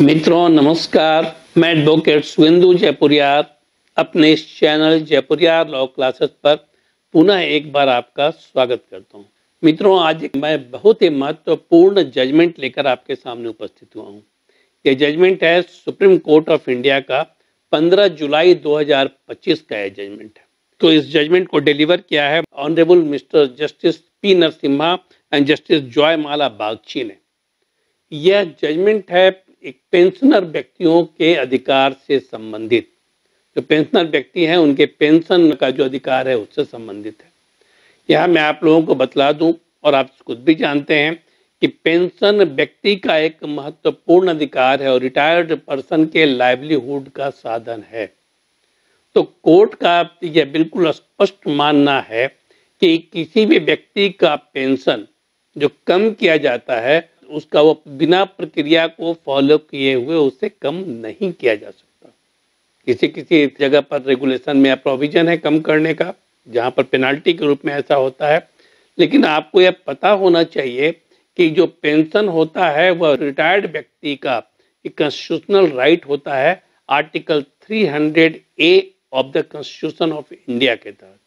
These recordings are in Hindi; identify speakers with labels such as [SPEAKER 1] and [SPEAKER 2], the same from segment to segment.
[SPEAKER 1] मित्रों नमस्कार। मैं एडवोकेट सुवेंदु जयपुरियार अपने इस चैनल जयपुरियार लॉ क्लासेस पर पुनः एक बार आपका स्वागत करता हूं। मित्रों, आज मैं बहुत ही महत्वपूर्ण जजमेंट लेकर आपके सामने उपस्थित हुआ हूं। यह जजमेंट है सुप्रीम कोर्ट ऑफ इंडिया का 15 जुलाई 2025 का यह जजमेंट है। तो इस जजमेंट को डिलीवर किया है honourable mister justice P Narasimha and justice Joymala Bagchi ने। यह जजमेंट है एक पेंशनर व्यक्तियों के अधिकार से संबंधित। जो पेंशनर व्यक्ति हैं उनके पेंशन का जो अधिकार है उससे संबंधित है। यह मैं आप लोगों को बतला दूं और आप खुद भी जानते हैं कि पेंशन व्यक्ति का एक महत्वपूर्ण अधिकार है और रिटायर्ड पर्सन के लाइवलीहुड का साधन है। तो कोर्ट का यह बिल्कुल स्पष्ट मानना है कि किसी भी व्यक्ति का पेंशन जो कम किया जाता है उसका वो बिना प्रक्रिया को फॉलो किए हुए उससे कम नहीं किया जा सकता। किसी किसी जगह पर रेगुलेशन में प्रोविजन है कम करने का, जहां पर पेनाल्टी के रूप में ऐसा होता है। लेकिन आपको यह पता होना चाहिए कि जो पेंशन होता है वह रिटायर्ड व्यक्ति का एक कॉन्स्टिट्यूशनल राइट होता है, article 300A of the constitution of India के तहत।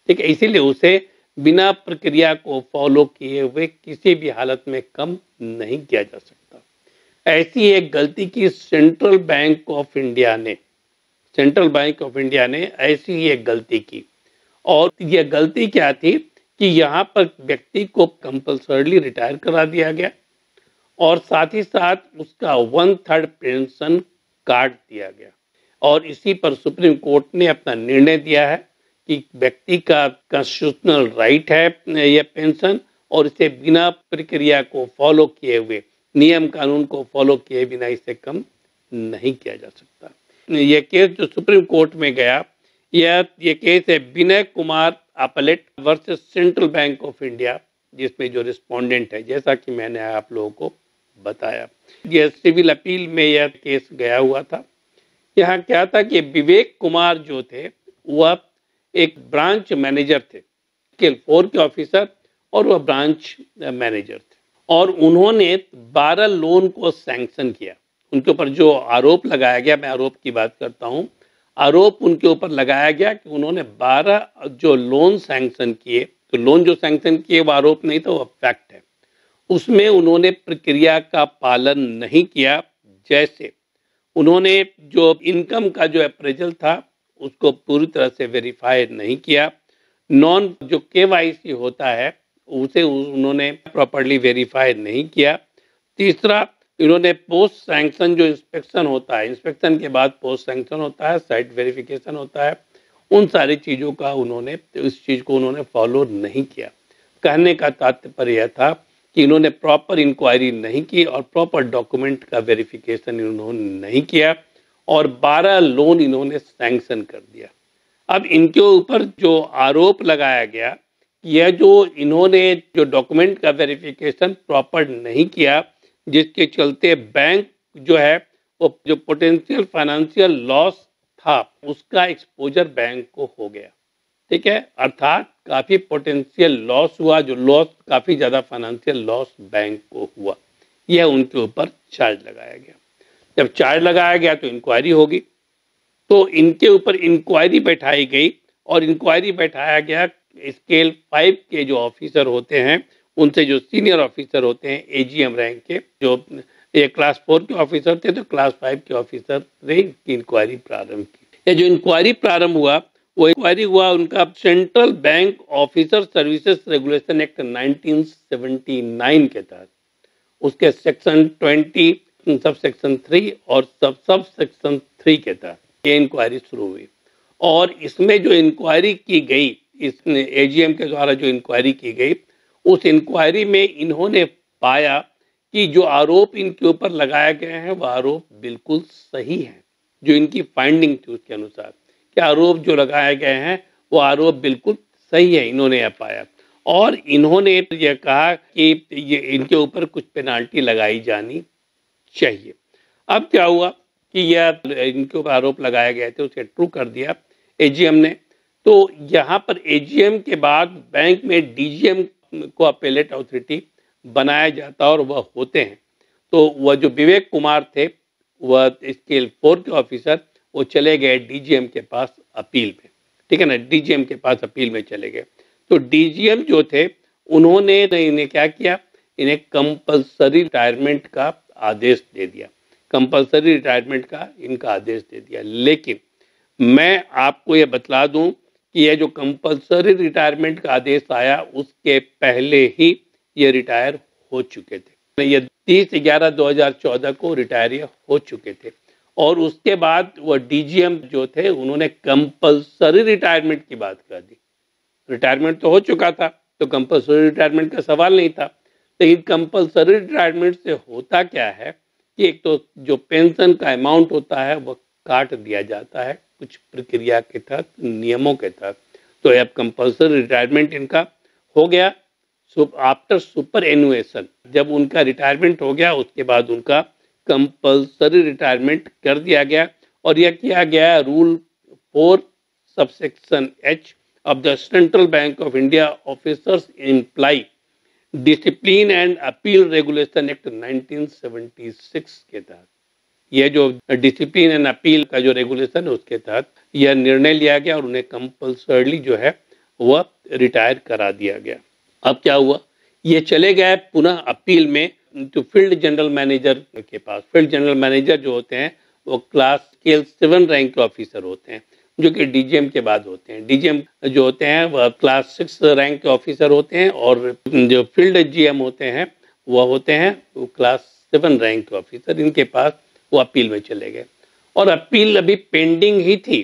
[SPEAKER 1] ठीक है, इसीलिए उसे बिना प्रक्रिया को फॉलो किए हुए किसी भी हालत में कम नहीं किया जा सकता। ऐसी एक गलती की सेंट्रल बैंक ऑफ इंडिया ने ऐसी ही एक गलती की। और यह गलती क्या थी कि यहाँ पर व्यक्ति को कंपल्सरली रिटायर करा दिया गया और साथ ही साथ उसका 1/3 पेंशन काट दिया गया। और इसी पर सुप्रीम कोर्ट ने अपना निर्णय दिया है कि व्यक्ति का कॉन्स्टिट्यूशनल राइट है यह पेंशन, और इसे बिना प्रक्रिया को फॉलो किए हुए, नियम कानून को फॉलो किए बिना इसे कम नहीं किया जा सकता। यह केस जो सुप्रीम कोर्ट में गया, यह केस है विनय कुमार अपलेट versus central bank of India, जिसमें जो रिस्पोंडेंट है, जैसा कि मैंने आप लोगों को बताया, यह सिविल अपील में यह केस गया हुआ था। यहाँ क्या था कि विवेक कुमार जो थे वह एक ब्रांच मैनेजर थे, स्केल 4 के ऑफिसर, और वह ब्रांच मैनेजर थे। और उन्होंने 12 लोन को सैंक्शन किया। उनके ऊपर जो आरोप लगाया गया, मैं आरोप की बात करता हूं, आरोप उनके ऊपर लगाया गया कि उन्होंने 12 जो लोन सैंक्शन किए, तो लोन जो सैंक्शन किए वो आरोप नहीं था, वो फैक्ट है। उसमें उन्होंने प्रक्रिया का पालन नहीं किया। जैसे उन्होंने जो इनकम का जो अप्रेजल था उसको पूरी तरह से वेरीफाई नहीं किया। नॉन जो KYC होता है उसे उन्होंने प्रॉपर्ली वेरीफाई नहीं किया। तीसरा, इन्होंने पोस्ट सैंक्शन जो इंस्पेक्शन होता है, इंस्पेक्शन के बाद पोस्ट सैंक्शन होता है, साइट वेरिफिकेशन होता है, उन सारी चीज़ों का इस चीज़ को उन्होंने फॉलो नहीं किया। कहने का तात्पर्य यह था कि इन्होंने प्रॉपर इंक्वायरी नहीं की और प्रॉपर डॉक्यूमेंट का वेरिफिकेशन इन्होंने नहीं किया और 12 लोन इन्होंने सैंक्शन कर दिया। अब इनके ऊपर जो आरोप लगाया गया, यह जो इन्होंने जो डॉक्यूमेंट का वेरिफिकेशन प्रॉपर नहीं किया, जिसके चलते बैंक जो है वो जो पोटेंशियल फाइनेंशियल लॉस था उसका एक्सपोजर बैंक को हो गया। ठीक है, अर्थात काफ़ी पोटेंशियल लॉस हुआ, जो लॉस काफ़ी ज़्यादा फाइनेंशियल लॉस बैंक को हुआ। यह उनके ऊपर चार्ज लगाया गया। जब चार्ज लगाया गया तो इंक्वायरी होगी, तो इनके ऊपर इंक्वायरी बैठाई गई और इंक्वायरी बैठाया गया स्केल 5 के जो ऑफिसर होते हैं उनसे, जो सीनियर ऑफिसर होते हैं AGM रैंक के, जो ये क्लास 4 के ऑफिसर थे तो क्लास 5 के ऑफिसर ने इंक्वायरी प्रारंभ की। ये जो इंक्वायरी प्रारंभ हुआ वो इंक्वायरी हुआ उनका central bank officer services regulation act 1979 के तहत, उसके सेक्शन 20 सब सेक्शन 3 और सब सेक्शन 3 के तहत ये इंक्वायरी शुरू हुई। और इसमें जो इंक्वायरी की गई, इस AGM के द्वारा जो इंक्वायरी की गई, उस इंक्वायरी में इन्होंने पाया कि जो आरोप इनके ऊपर लगाए गए हैं वह आरोप बिल्कुल सही है। जो इनकी फाइंडिंग थी उसके अनुसार कि आरोप जो लगाए गए हैं वो आरोप बिल्कुल सही है, इन्होंने यह पाया। और इन्होंने यह कहा कि ये इनके ऊपर कुछ पेनाल्टी लगाई जानी चाहिए। अब क्या हुआ कि यह इनके ऊपर आरोप लगाए गए थे उसे ट्रू कर दिया AGM ने। तो यहाँ पर AGM के बाद बैंक में DGM को अपेलेट अथॉरिटी बनाया जाता और वह होते हैं। तो वह जो विवेक कुमार थे, वह स्केल 4 के ऑफिसर, वो चले गए डीजीएम के पास अपील में, ठीक है ना, डीजीएम के पास अपील में चले गए। तो डीजीएम जो थे उन्होंने इन्हें क्या किया, इन्हें कंपल्सरी रिटायरमेंट का आदेश दे दिया, कंपल्सरी रिटायरमेंट का इनका आदेश दे दिया। लेकिन मैं आपको ये बतला दूं कि यह जो कंपल्सरी रिटायरमेंट का आदेश आया उसके पहले ही ये रिटायर हो चुके थे। ये 30/11/2014 को रिटायर हो चुके थे और उसके बाद वो डीजीएम जो थे उन्होंने कंपल्सरी रिटायरमेंट की बात कर दी। रिटायरमेंट तो हो चुका था, तो कंपल्सरी रिटायरमेंट का सवाल नहीं था। लेकिन कंपल्सरी रिटायरमेंट से होता क्या है कि एक तो जो पेंशन का अमाउंट होता है वो काट दिया जाता है कुछ प्रक्रिया के तहत, नियमों के तहत। तो अब कंपल्सरी रिटायरमेंट इनका हो गया आफ्टर सुपर एनुएशन। जब उनका रिटायरमेंट हो गया उसके बाद उनका कंपल्सरी रिटायरमेंट कर दिया गया और यह किया गया rule 4 subsection H of the Central Bank of India Officers Employee Discipline and Appeal Regulation Act 1976 के तहत। यह जो डिसिप्लिन एंड अपील का जो रेगुलेशन है उसके तहत यह निर्णय लिया गया और उन्हें कंपल्सरली जो है वह रिटायर करा दिया गया। अब क्या हुआ, ये चले गए पुनः अपील में तो फील्ड जनरल मैनेजर के पास। फील्ड जनरल मैनेजर जो होते हैं वो क्लास स्केल 7 रैंक के ऑफिसर होते हैं जो कि डीजीएम के बाद होते हैं। डीजीएम जो होते हैं वह क्लास 6 रैंक के ऑफिसर होते हैं और जो फील्ड जीएम होते हैं वह होते हैं वो क्लास 7 रैंक के ऑफिसर। इनके पास वो अपील में चले गए और अपील अभी पेंडिंग ही थी,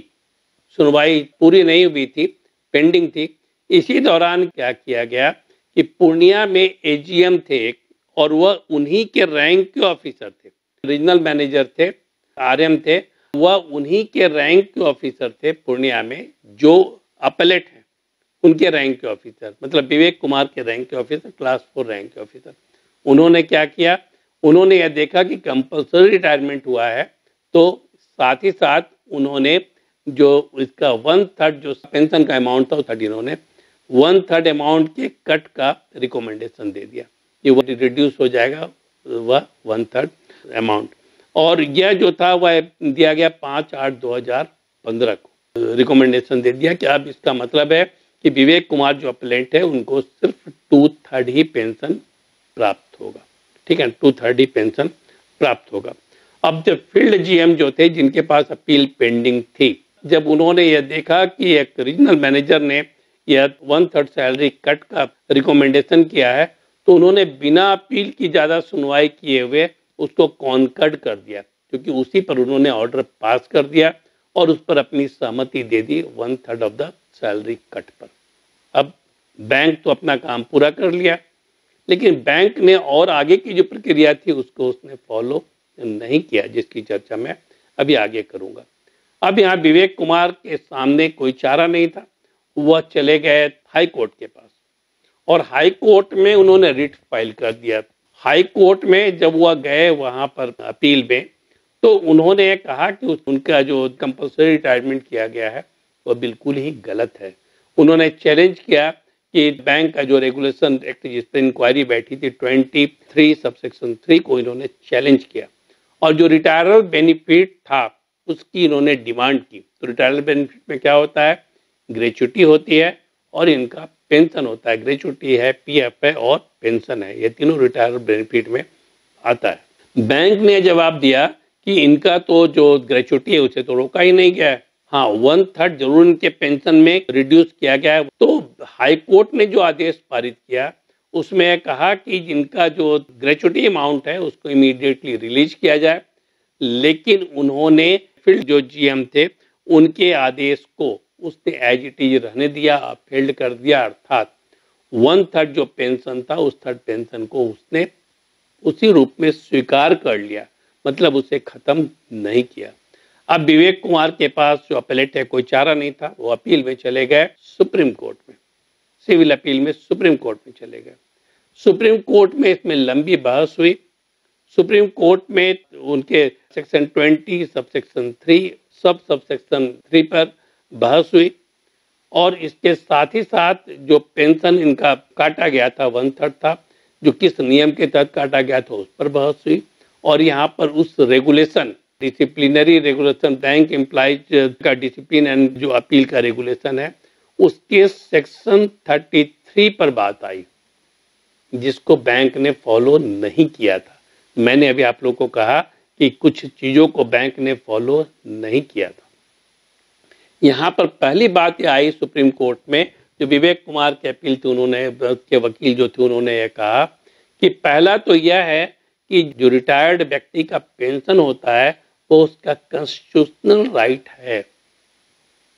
[SPEAKER 1] सुनवाई पूरी नहीं हुई थी, पेंडिंग थी। इसी दौरान क्या किया गया कि पूर्णिया में एजीएम थे और वह उन्हीं के रैंक के ऑफिसर थे, रीजनल मैनेजर थे, आरएम थे, वह उन्हीं के रैंक के ऑफिसर थे पूर्णिया में जो अपलेट हैं उनके रैंक के ऑफिसर, मतलब विवेक कुमार के रैंक के ऑफिसर, क्लास 4 रैंक के ऑफिसर। उन्होंने क्या किया, उन्होंने यह देखा कि कंपल्सरी रिटायरमेंट हुआ है तो साथ ही साथ उन्होंने जो इसका 1/3 जो पेंशन का अमाउंट था वो इन्होंने 1/3 अमाउंट के कट का रिकमेंडेशन दे दिया कि वो रिड्यूस हो जाएगा वह 1/3 अमाउंट। और यह जो था वह दिया गया 5/8/2015 को रिकमेंडेशन दे दिया कि अब इसका मतलब है कि विवेक कुमार जो अपलेंट है उनको सिर्फ 2/3 ही पेंशन प्राप्त होगा, ठीक है, 2/3 ही पेंशन प्राप्त होगा। अब जब फील्ड जीएम जो थे जिनके पास अपील पेंडिंग थी, जब उन्होंने यह देखा कि एक रीजनल मैनेजर ने यह 1/3 सैलरी कट का रिकमेंडेशन किया है तो उन्होंने बिना अपील की ज़्यादा सुनवाई किए हुए उसको कॉन्कर्ड कर दिया, क्योंकि उसी पर उन्होंने ऑर्डर पास कर दिया और उस पर अपनी सहमति दे दी 1/3 ऑफ द सैलरी कट पर। अब बैंक तो अपना काम पूरा कर लिया, लेकिन बैंक ने और आगे की जो प्रक्रिया थी उसको उसने फॉलो नहीं किया, जिसकी चर्चा मैं अभी आगे करूंगा। अब यहाँ विवेक कुमार के सामने कोई चारा नहीं था, वह चले गए हाई कोर्ट के पास और हाई कोर्ट में उन्होंने रिट फाइल कर दिया। हाई कोर्ट में जब वह गए वहां पर अपील में तो उन्होंने कहा कि उनका जो कंपल्सरी रिटायरमेंट किया गया है वह बिल्कुल ही गलत है। उन्होंने चैलेंज किया कि बैंक का जो रेगुलेशन एक्ट जिस पर इंक्वायरी बैठी थी 23 सबसेक्शन 3 को इन्होंने चैलेंज किया और जो रिटायरल बेनिफिट था उसकी इन्होंने डिमांड की। तो रिटायरल बेनिफिट में क्या होता है, ग्रेच्युटी होती है और इनका पेंशन होता है, ग्रेच्युटी है, पीएफ है और पेंशन है, ये तीनों रिटायरल बेनिफिट में आता है। बैंक ने जवाब दिया कि इनका तो जो ग्रेच्युटी है उसे तो रोका ही नहीं गया है, हाँ 1/3 जरूर इनके पेंशन में रिड्यूस किया गया है। तो हाई कोर्ट ने जो आदेश पारित किया उसमें कहा कि जिनका जो ग्रेच्युटी अमाउंट है उसको इमीडिएटली रिलीज किया जाए, लेकिन उन्होंने फील्ड जो जीएम थे उनके आदेश को उसने एज इट इज रहने दिया, अपहेल्ड कर दिया, अर्थात 1/3 जो पेंशन था उस 1/3 पेंशन को उसने उसी रूप में स्वीकार कर लिया, मतलब उसे खत्म नहीं किया। अब विवेक कुमार के पास जो अपीलेट है कोई चारा नहीं था, वो अपील में चले गए सुप्रीम कोर्ट में, सिविल अपील में सुप्रीम कोर्ट में चले गए। सुप्रीम कोर्ट में इसमें लंबी बहस हुई। सुप्रीम कोर्ट में उनके सेक्शन 20 सबसेक्शन 3 सबसेक्शन 3 पर बहस हुई और इसके साथ ही साथ जो पेंशन इनका काटा गया था 1/3 था, जो किस नियम के तहत काटा गया था उस पर बहस हुई और यहाँ पर उस regulation, disciplinary regulation, bank employees का डिसिप्लिन एंड जो अपील का रेगुलेशन है, उसके सेक्शन 33 पर बात आई, जिसको बैंक ने फॉलो नहीं किया था। मैंने अभी आप लोगों को कहा कि कुछ चीजों को बैंक ने फॉलो नहीं किया था। यहाँ पर पहली बात यह आई सुप्रीम कोर्ट में, जो विवेक कुमार के अपील थे, उन्होंने के वकील जो थे, उन्होंने ये कहा कि पहला तो यह है कि जो रिटायर्ड व्यक्ति का पेंशन होता है वो उसका कॉन्स्टिट्यूशनल राइट है।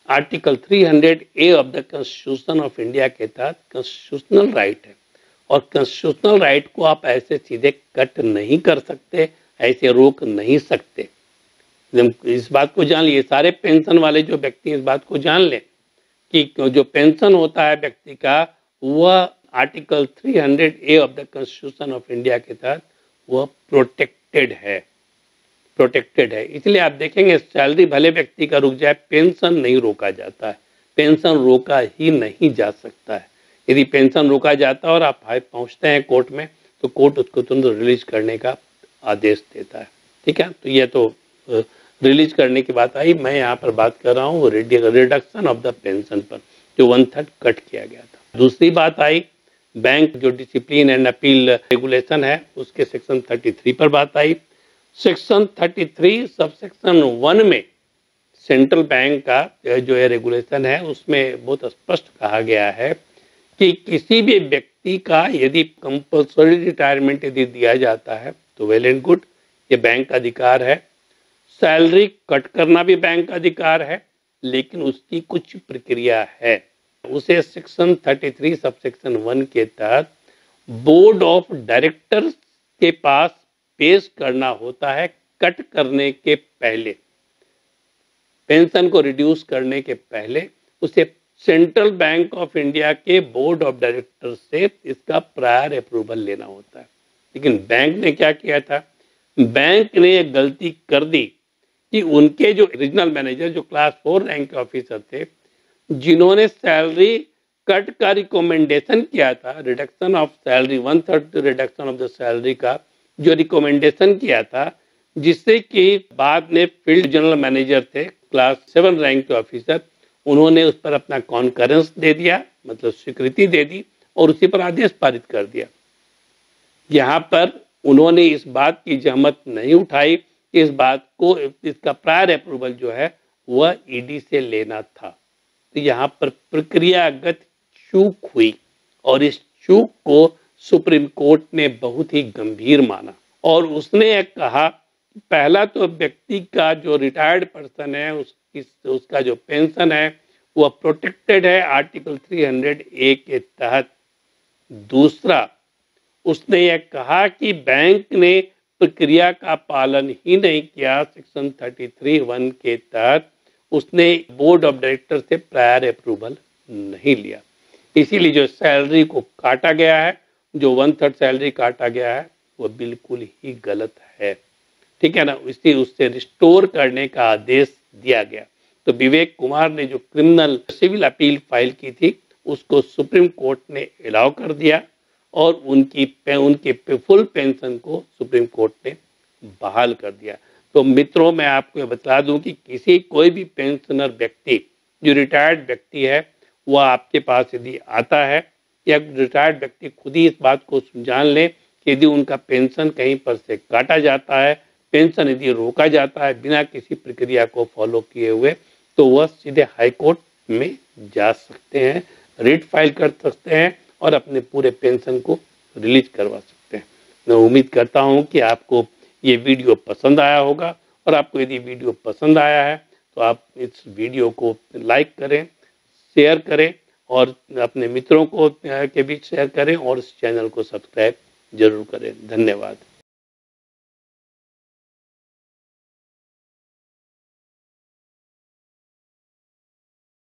[SPEAKER 1] Article 300A of the constitution of India के तहत कॉन्स्टिट्यूशनल राइट है, और कॉन्स्टिट्यूशनल राइट को आप ऐसे सीधे कट नहीं कर सकते, ऐसे रोक नहीं सकते। इस बात को जान लिए, सारे पेंशन वाले जो व्यक्ति इस बात को जान लें कि जो पेंशन होता है व्यक्ति का, वह article 300A of the constitution of India के तहत वह प्रोटेक्टेड है। इसलिए आप देखेंगे सैलरी भले व्यक्ति का रुक जाए, पेंशन नहीं रोका जाता है, पेंशन रोका ही नहीं जा सकता है। यदि पेंशन रोका जाता है और आप पहुंचते हैं कोर्ट में, तो कोर्ट उसको तुरंत रिलीज करने का आदेश देता है। ठीक है, तो यह तो रिलीज करने की बात आई। मैं यहाँ पर बात कर रहा हूँ रिडक्शन ऑफ द पेंशन पर, जो 1/3 कट किया गया था। दूसरी बात आई बैंक जो डिसिप्लिन एंड अपील रेगुलेशन है, उसके सेक्शन 33 पर बात आई। सेक्शन 33 सब सेक्शन 1 में सेंट्रल बैंक का जो है रेगुलेशन है, उसमें बहुत स्पष्ट कहा गया है कि किसी भी व्यक्ति का यदि कंपल्सरी रिटायरमेंट यदि दिया जाता है तो वेल एंड गुड, ये बैंक का अधिकार है। सैलरी कट करना भी बैंक का अधिकार है, लेकिन उसकी कुछ प्रक्रिया है। उसे सेक्शन 33 सब सेक्शन 1 के तहत बोर्ड ऑफ डायरेक्टर्स के पास पेश करना होता है कट करने के पहले, पेंशन को रिड्यूस करने के पहले उसे सेंट्रल बैंक ऑफ इंडिया के बोर्ड ऑफ डायरेक्टर्स से इसका प्रायर अप्रूवल लेना होता है। लेकिन बैंक ने क्या किया था, बैंक ने एक गलती कर दी कि उनके जो रीजनल मैनेजर, जो क्लास 4 रैंक के ऑफिसर थे, जिन्होंने सैलरी कट का रिकमेंडेशन किया था, reduction of salary 1/3 reduction of the salary का जो रिकमेंडेशन किया था, जिससे कि बाद में फील्ड जनरल मैनेजर थे क्लास 7 रैंक के ऑफिसर, उन्होंने उस पर अपना कॉन्करेंस दे दिया, मतलब स्वीकृति दे दी और उसी पर आदेश पारित कर दिया। यहाँ पर उन्होंने इस बात की जहमत नहीं उठाई, इस बात को, इसका प्रायर अप्रूवल जो है वह ईडी से लेना था। तो यहाँ पर प्रक्रियागत चूक हुई और इस चूक को सुप्रीम कोर्ट ने बहुत ही गंभीर माना और उसने कहा पहला तो व्यक्ति का जो रिटायर्ड पर्सन है उसका जो पेंशन है वह प्रोटेक्टेड है आर्टिकल 300A के तहत। दूसरा, उसने यह कहा कि बैंक ने प्रक्रिया का पालन ही नहीं किया, सेक्शन 33(1) के तहत उसने बोर्ड ऑफ डायरेक्टर से प्रायर अप्रूवल नहीं लिया। इसीलिए जो सैलरी को काटा गया है, जो 1/3 सैलरी काटा गया है, वो बिल्कुल ही गलत है। ठीक है ना, इसलिए उससे रिस्टोर करने का आदेश दिया गया। तो विवेक कुमार ने जो क्रिमिनल सिविल अपील फाइल की थी उसको सुप्रीम कोर्ट ने अलाउ कर दिया और उनकी फुल पेंशन को सुप्रीम कोर्ट ने बहाल कर दिया। तो मित्रों, मैं आपको ये बता दूं कि कोई भी पेंशनर व्यक्ति जो रिटायर्ड व्यक्ति है वह आपके पास यदि आता है या रिटायर्ड व्यक्ति खुद ही इस बात को जान ले कि यदि उनका पेंशन कहीं पर से काटा जाता है, पेंशन यदि रोका जाता है बिना किसी प्रक्रिया को फॉलो किए हुए, तो वह सीधे हाई कोर्ट में जा सकते हैं, रिट फाइल कर सकते हैं और अपने पूरे पेंशन को रिलीज करवा सकते हैं। मैं उम्मीद करता हूं कि आपको ये वीडियो पसंद आया होगा और आपको यदि वीडियो पसंद आया है तो आप इस वीडियो को लाइक करें, शेयर करें और अपने मित्रों को के बीच शेयर करें और इस चैनल को सब्सक्राइब जरूर करें। धन्यवाद।